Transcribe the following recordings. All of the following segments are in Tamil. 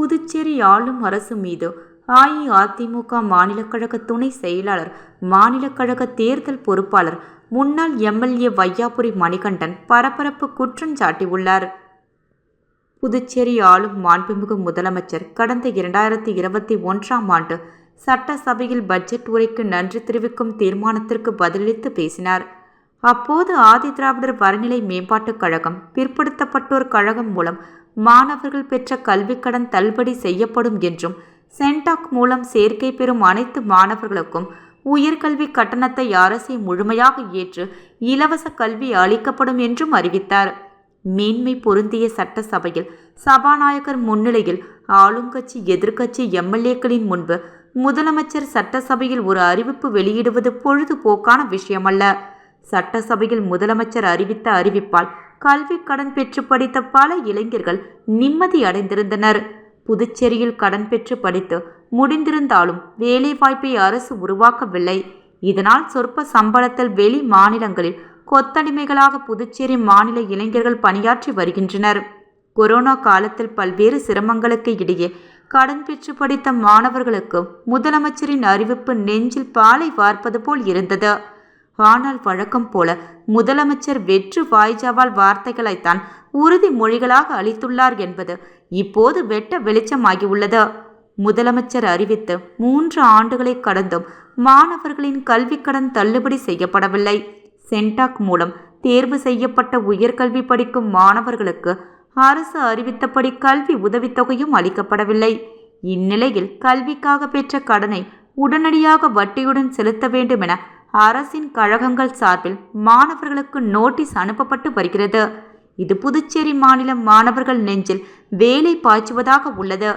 புதுச்சேரி ஆளும் அரசு மீது அஇஅதிமுக மாநில கழக துணை செயலாளர், மாநில கழக தேர்தல் பொறுப்பாளர், முன்னாள் எம்எல்ஏ வையாபுரி மணிகண்டன் பரபரப்பு குற்றம் சாட்டியுள்ளார். புதுச்சேரி ஆளும் மாண்புமிகு முதலமைச்சர் கடந்த 2021ஆம் ஆண்டு சட்டசபையில் பட்ஜெட் உரைக்கு நன்றி தெரிவிக்கும் தீர்மானத்திற்கு பதிலளித்து பேசினார். அப்போது ஆதிதிராவிடர் வரைநிலை மேம்பாட்டுக் கழகம், பிற்படுத்தப்பட்டோர் கழகம் மூலம் மாணவர்கள் பெற்ற கல்விக்கடன் தள்ளுபடி செய்யப்படும் என்றும், சென்டாக் மூலம் சேர்க்கை பெறும் அனைத்து மாணவர்களுக்கும் உயர்கல்வி கட்டணத்தை அரசே முழுமையாக ஏற்று இலவச கல்வி அளிக்கப்படும் என்றும் அறிவித்தார். மேன்மை பொருந்திய சட்டசபையில் சபாநாயகர் முன்னிலையில் ஆளுங்கட்சி, எதிர்க்கட்சி எம்எல்ஏக்களின் முன்பு முதலமைச்சர் சட்டசபையில் ஒரு அறிவிப்பு வெளியிடுவது பொழுதுபோக்கான விஷயமல்ல. சட்டசபையில் முதலமைச்சர் அறிவித்த அறிவிப்பால் கல்வி கடன் பெற்று படித்த பல இளைஞர்கள் நிம்மதி அடைந்திருந்தனர். புதுச்சேரியில் கடன் பெற்று படித்து முடிந்திருந்தாலும் வேலைவாய்ப்பை அரசு உருவாக்கவில்லை. இதனால் சொற்ப சம்பளத்தில் வெளி மாநிலங்களில் கொத்தடிமைகளாக புதுச்சேரி மாநில இளைஞர்கள் பணியாற்றி வருகின்றனர். கொரோனா காலத்தில் பல்வேறு சிரமங்களுக்கு இடையே கடன் பெற்று படித்த மாணவர்களுக்கு முதலமைச்சரின் அறிவிப்பு நெஞ்சில் பாலை வார்ப்பது போல் இருந்தது. ஆனால் வழக்கம் போல முதலமைச்சர் வெற்று வாய்ஜாவால் வார்த்தைகளைத்தான் உறுதிமொழிகளாக அளித்துள்ளார் என்பது இப்போது வெட்ட வெளிச்சமாகியுள்ளது. முதலமைச்சர் அறிவித்து 3 ஆண்டுகளை கடந்தும் மாணவர்களின் கல்விக்கடன் தள்ளுபடி செய்யப்படவில்லை. சென்டாக் மூலம் தேர்வு செய்யப்பட்ட உயர்கல்வி படிக்கும் மாணவர்களுக்கு அரசு அறிவித்தபடி கல்வி உதவித்தொகையும் அளிக்கப்படவில்லை. இந்நிலையில் கல்விக்காக பெற்ற கடனை உடனடியாக வட்டியுடன் செலுத்த வேண்டும் என அரசின் கழகங்கள் சார்பில் மாணவர்களுக்கு நோட்டீஸ் அனுப்பப்பட்டு வருகிறது. இது புதுச்சேரி மாநில மாணவர்கள் நெஞ்சில் வேலை பாய்ச்சுவதாக உள்ளது.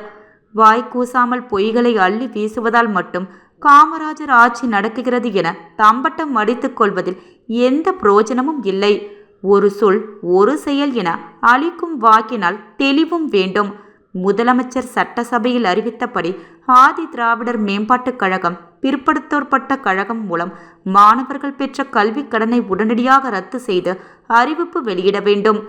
வாய் கூசாமல் பொய்களை அள்ளி வீசுவதால் மட்டும் காமராஜர் ஆட்சி நடக்குகிறது என தம்பட்டம் அடித்துக் கொள்வதில் எந்த பிரயோஜனமும் இல்லை. ஒரு சொல் ஒரு செயல் என அளிக்கும் வாக்கினால் தெளிவும் வேண்டும். முதலமைச்சர் சட்டசபையில் அறிவித்தபடி ஆதி திராவிடர் மேம்பாட்டுக் கழகம், பிற்படுத்தப்பட்ட கழகம் மூலம் மாணவர்கள் பெற்ற கல்வி கடனை உடனடியாக ரத்து செய்து அறிவிப்பு வெளியிட வேண்டும்.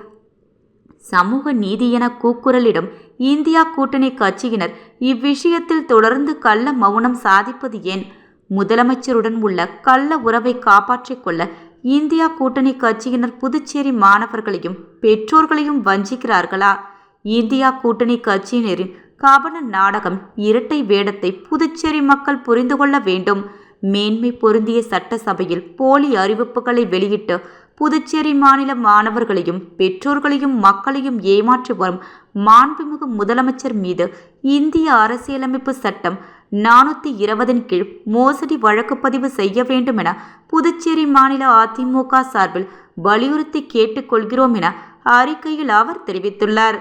சமூக நீதி என கூக்குரலிடும் இந்தியா கூட்டணி கட்சியினர் இவ்விஷயத்தில் தொடர்ந்து கள்ள மௌனம் சாதிப்பது ஏன்? முதலமைச்சருடன் உள்ள கள்ள உறவை காப்பாற்றிக் கொள்ள இந்தியா கூட்டணி கட்சியினர் புதுச்சேரி மாணவர்களையும் பெற்றோர்களையும் வஞ்சிக்கிறார்களா? இந்தியா கூட்டணி கட்சியினரின் கபட நாடகம், இரட்டை வேடத்தை புதுச்சேரி மக்கள் புரிந்து கொள்ள வேண்டும். மேன்மை பொருந்திய சட்டசபையில் போலி அறிவிப்புகளை வெளியிட்டு புதுச்சேரி மாநில மாணவர்களையும் பெற்றோர்களையும் மக்களையும் ஏமாற்றி வரும் மாண்புமிகு முதலமைச்சர் மீது இந்திய அரசியலமைப்பு சட்டம் 420 கீழ் மோசடி வழக்கு பதிவு செய்ய வேண்டும் என புதுச்சேரி மாநில அதிமுக சார்பில் வலியுறுத்தி கேட்டுக்கொள்கிறோம் என அறிக்கையில் அவர் தெரிவித்துள்ளார்.